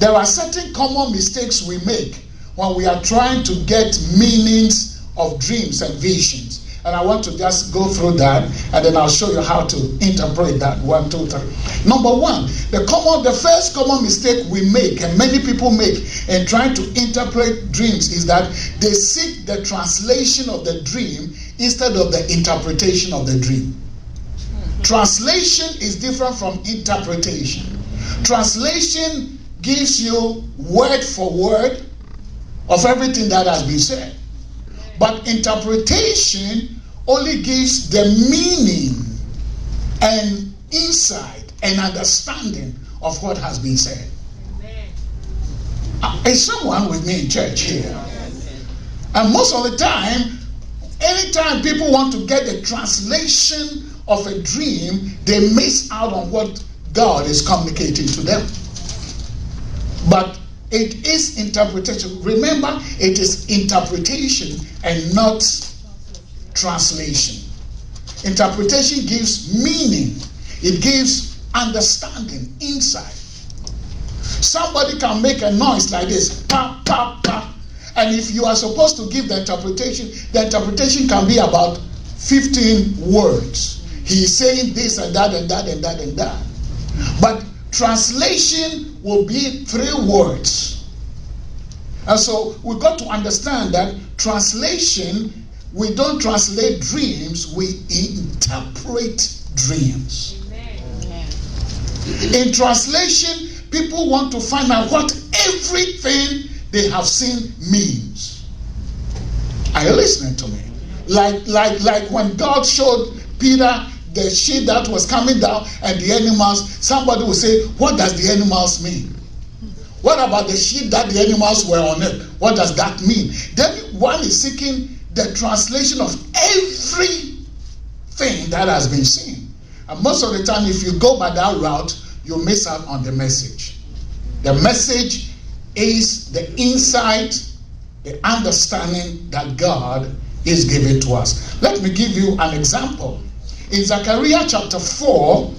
There are certain common mistakes we make when we are trying to get meanings of dreams and visions. And I want to just go through that, and then I'll show you how to interpret that. 1, 2, 3. Number one, the first common mistake we make, and many people make in trying to interpret dreams, is that they seek the translation of the dream instead of the interpretation of the dream. Translation is different from interpretation. Translation gives you word for word of everything that has been said. But interpretation only gives the meaning and insight and understanding of what has been said. Is someone with me in church here? And most of the time, anytime people want to get the translation of a dream, they miss out on what God is communicating to them. But it is interpretation. Remember, it is interpretation and not translation. Interpretation gives meaning. It gives understanding, insight. Somebody can make a noise like this, pa, pa, pa. And if you are supposed to give the interpretation can be about 15 words. He is saying this and that and that and that and that. But translation will be 3 words. And so we've got to understand that translation, we don't translate dreams, we interpret dreams. Amen. In translation, people want to find out what everything they have seen means. Are you listening to me? Like when God showed Peter the ship that was coming down and the animals, somebody will say, what does the animals mean? What about the ship that the animals were on it? What does that mean? Then one is seeking the translation of everything that has been seen. And most of the time, if you go by that route, you miss out on the message. The message is the insight, the understanding that God is giving to us. Let me give you an example. In Zechariah chapter 4,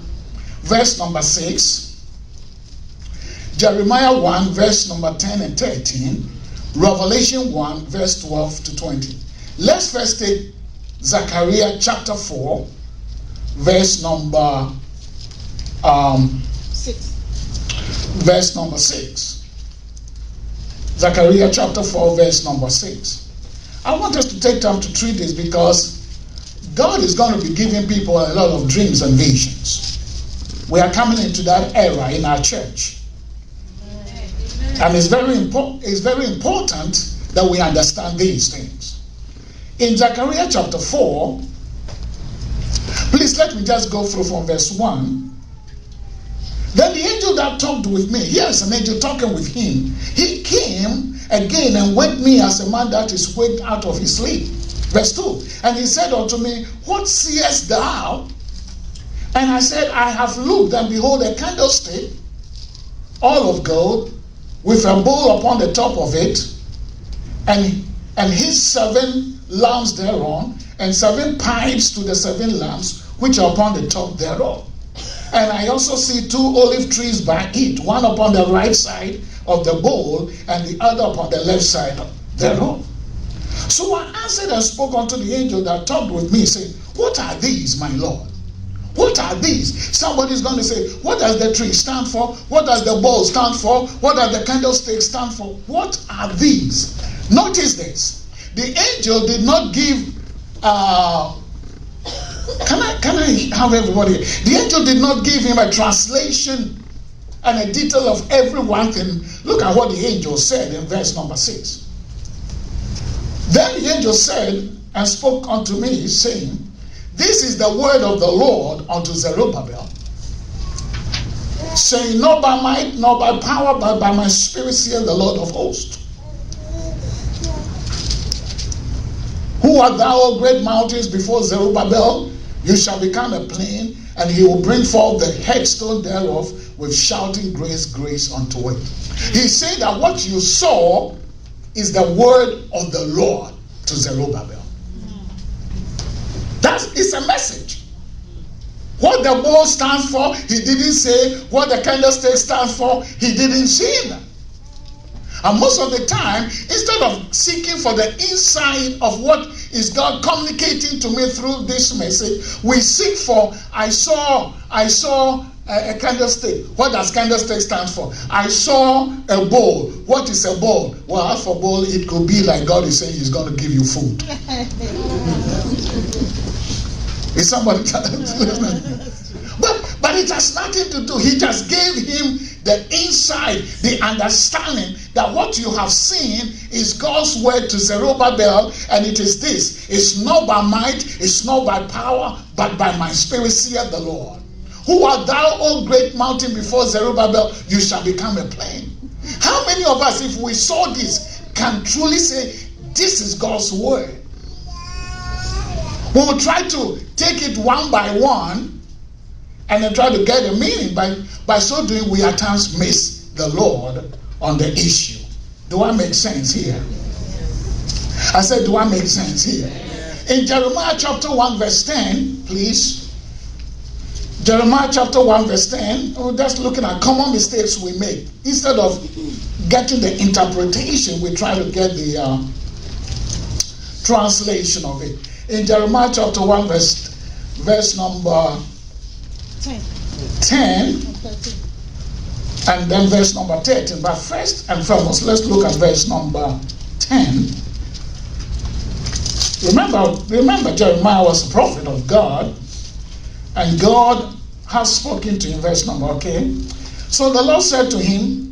verse number 6, Jeremiah 1, verse number 10 and 13, Revelation 1, verse 12 to 20. Let's first take Zechariah chapter 4, verse number 6. Verse number 6. Zechariah chapter 4, verse number 6. I want us to take time to treat this because God is going to be giving people a lot of dreams and visions. We are coming into that era in our church. And it's very important that we understand these things. In Zechariah chapter 4, please let me just go through from verse 1. Then the angel that talked with me, here's an angel talking with him. He came again and waked me as a man that is waked out of his sleep. Verse 2. And he said unto me, what seest thou? And I said, I have looked, and behold, a candlestick, all of gold, with a bowl upon the top of it, and his 7 lamps thereon, and 7 pipes to the 7 lamps, which are upon the top thereof. And I also see 2 olive trees by it, one upon the right side of the bowl, and the other upon the left side thereof. So I answered and spoke unto the angel that talked with me, saying, what are these, my Lord? What are these? Somebody's going to say, what does the tree stand for? What does the bowl stand for? What does the candlestick stand for? What are these? Notice this. The angel did not give can I have everybody? The angel did not give him a translation and a detail of every one thing. Look at what the angel said in verse number 6. Then the angel said and spoke unto me, saying, this is the word of the Lord unto Zerubbabel, saying, not by might, nor by power, but by my spirit, saith the Lord of hosts. Who art thou, O great mountains, before Zerubbabel? You shall become a plain, and he will bring forth the headstone thereof with shouting, grace, grace unto it. He said that what you saw is the word of the Lord to Zerubbabel. It's a message. What the bowl stands for, he didn't say. What the candlestick stands for, he didn't say that. And most of the time, instead of seeking for the inside of what is God communicating to me through this message, we seek for, I saw a candlestick. What does candlestick stand for? I saw a bowl. What is a bowl? Well, as for bowl, it could be like God is saying He's going to give you food. Is somebody listening? But it has nothing to do. He just gave him the insight, the understanding that what you have seen is God's word to Zerubbabel, and it is this: it's not by might, it's not by power, but by my spirit, saith the Lord. Who art thou, O great mountain? Before Zerubbabel, you shall become a plain. How many of us, if we saw this, can truly say, this is God's word? We will try to take it one by one and then try to get a meaning. By so doing, we at times miss the Lord on the issue. Do I make sense here? I said, do I make sense here? In Jeremiah chapter 1 verse 10, please. Jeremiah chapter 1 verse 10, we're just looking at common mistakes we make. Instead of getting the interpretation, we try to get the translation of it. In Jeremiah chapter 1 verse number 10 and then verse number 13. But first and foremost, let's look at verse number 10. Remember Jeremiah was a prophet of God, and God has spoken to him. Verse number, okay. So the Lord said to him,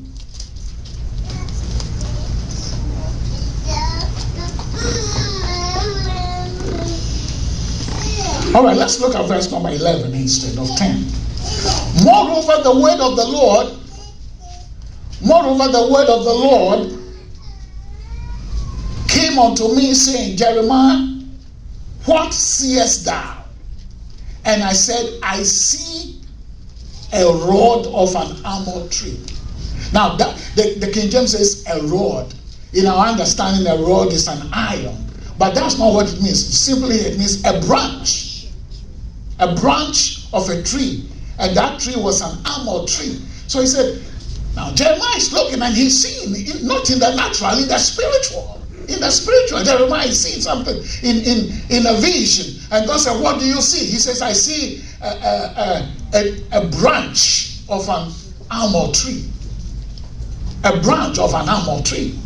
all right, let's look at verse number 11 instead of 10. Moreover, the word of the Lord came unto me, saying, Jeremiah, what seest thou? And I said, I see a rod of an almond tree. Now, the King James says a rod. In our understanding, a rod is an iron. But that's not what it means. Simply, it means a branch. A branch of a tree. And that tree was an almond tree. So he said, now Jeremiah is looking and he's seeing, not in the natural, in the spiritual. In the spiritual, Jeremiah is seeing something in a vision. And God said, what do you see? He says, I see a branch of an almond tree. A branch of an almond tree.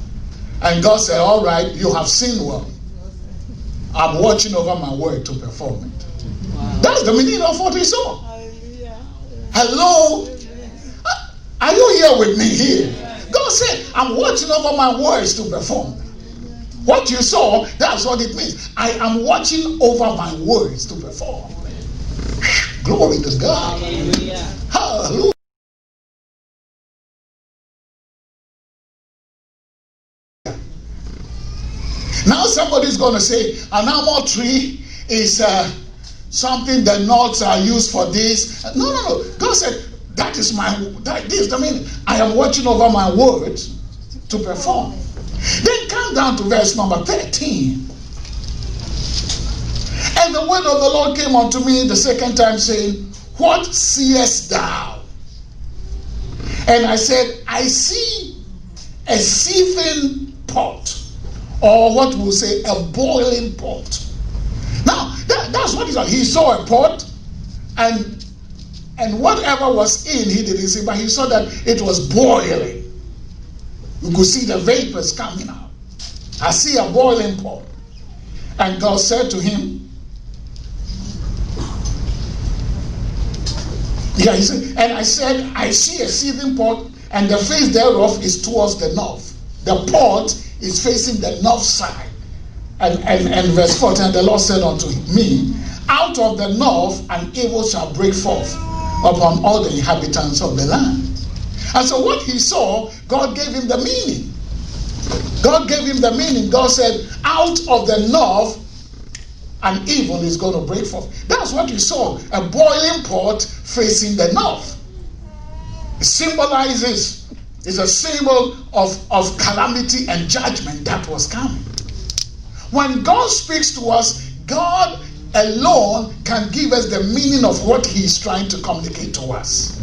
And God said, all right, you have seen well. I'm watching over my word to perform it. Wow. That's the meaning of what he saw. Hallelujah. Hello? Are you here with me here? God said, I'm watching over my words to perform. What you saw, that's what it means. I am watching over my words to perform. Glory to God. Hallelujah. Hallelujah. Now somebody's going to say, an almond tree is something the nuts are used for this. No. God said, that is the meaning. I am watching over my words to perform. Then come down to verse number 13. And the word of the Lord came unto me the second time, saying, what seest thou? And I said, I see a seething pot, or what we'll say, a boiling pot. Now, that's what he saw. He saw a pot, and whatever was in, he didn't see, but he saw that it was boiling. You could see the vapors coming out. I see a boiling pot. And God said to him, he said, and I said, I see a seething pot, and the face thereof is towards the north. The pot is facing the north side. And verse 14, and the Lord said unto me, out of the north an evil shall break forth upon all the inhabitants of the land. And so what he saw, God gave him the meaning. God gave him the meaning. God said, out of the north, an evil is going to break forth. That's what he saw, a boiling pot facing the north. It symbolizes, is a symbol of calamity and judgment that was coming. When God speaks to us, God alone can give us the meaning of what he is trying to communicate to us.